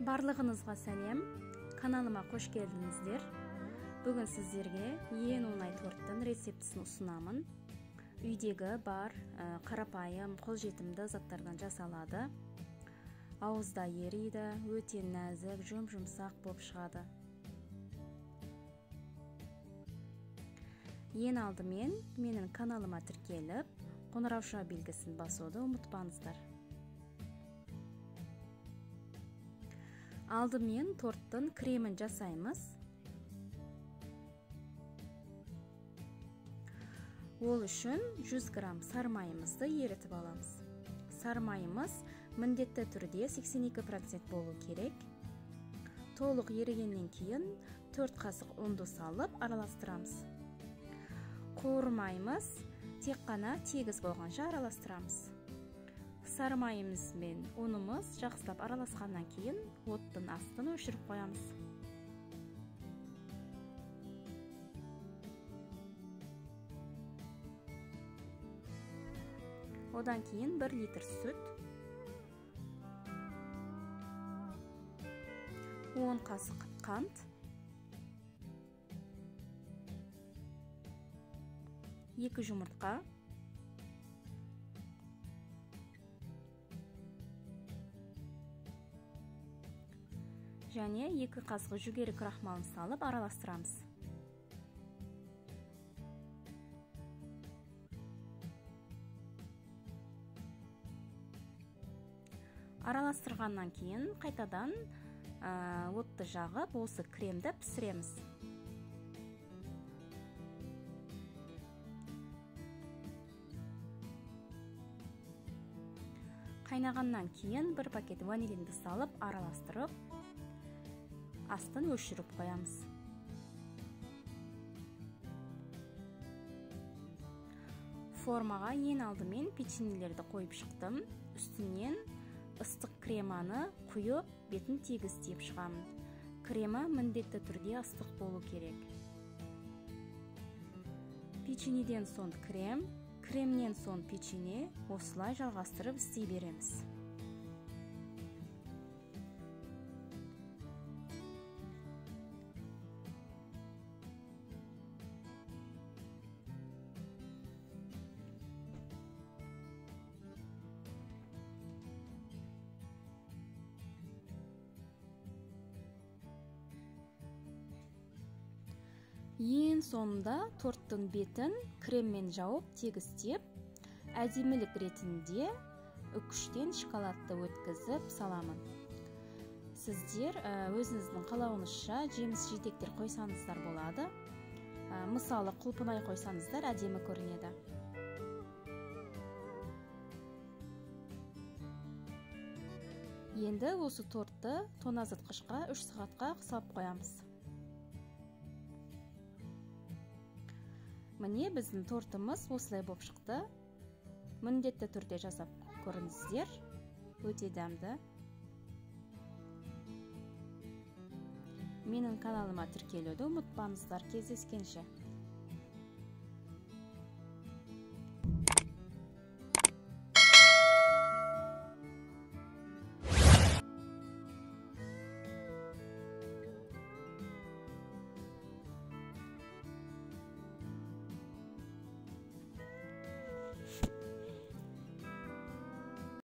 Барлығыңызға сәлем, каналыма қош келдіңіздер. Бүгін сіздерге ең оңай торттың рецептісін ұсынамын. Үйдегі бар қарапайым, қолжетімді заттардан жасалады. Ауызда ериді, өте нәзік, жұмсақ болып шығады. Ең алдымен менің каналыма тіркеліп, қоңырау белгісін басуды ұмытпаңыздар. Алдымен торттың кремін жасаймыз. Ол үшін 100 грамм сармайымызды ерітіп аламыз. Сармайымыз міндетті түрде 82% болу керек. Толық ерігеннен кейін 4 қасық ұнды салып араластырамыз. Қуырмаймыз, тек қана тегіс болғанша араластырамыз. Сармайымыз мен ұнымыз жақсылап араласқаннан кейін оттың астын өшіріп қоямыз. Одан кейін 1 литр сүт, 10 қасық қант, 2 жұмыртқа, және 2 қасық жүгері крахмалын салып араластырамыз. Араластырғаннан кейін қайтадан отты жағып, осы кремді пісіреміз. Қайнағаннан кейін 1 пакет ванилинді салып араластырып, астын өшіріп қоямыз. Формаға ең алдымен печеньелерді қойып шықтым. Үстінен ыстық креманы құйып, бетін тегістеп шығамын. Крема міндетті түрде ыстық болу керек. Печеньеден соң крем, кремнен соң печенье, осылай жалғастырып істей береміз. Ең соңында торттың бетін креммен жауып тегістеп, әдемілік ретінде үкіштен шоколадты өткізіп саламын. Сіздер өзіңіздің қалауыңызша жеміс-жидектер қойсаңыздар болады. Мысалы, құлпынай қойсаңыздар әдемі көрінеді. Енді осы тортты тоңазытқышқа 3 сағатқа салып қоямыз. Міне біздің тортымыз осылай болып шықты. Міндетті түрде жасап көріңіздер. Өте дәмді. Менің каналыма тіркелуді ұмытпаңыздар. Кездескенше.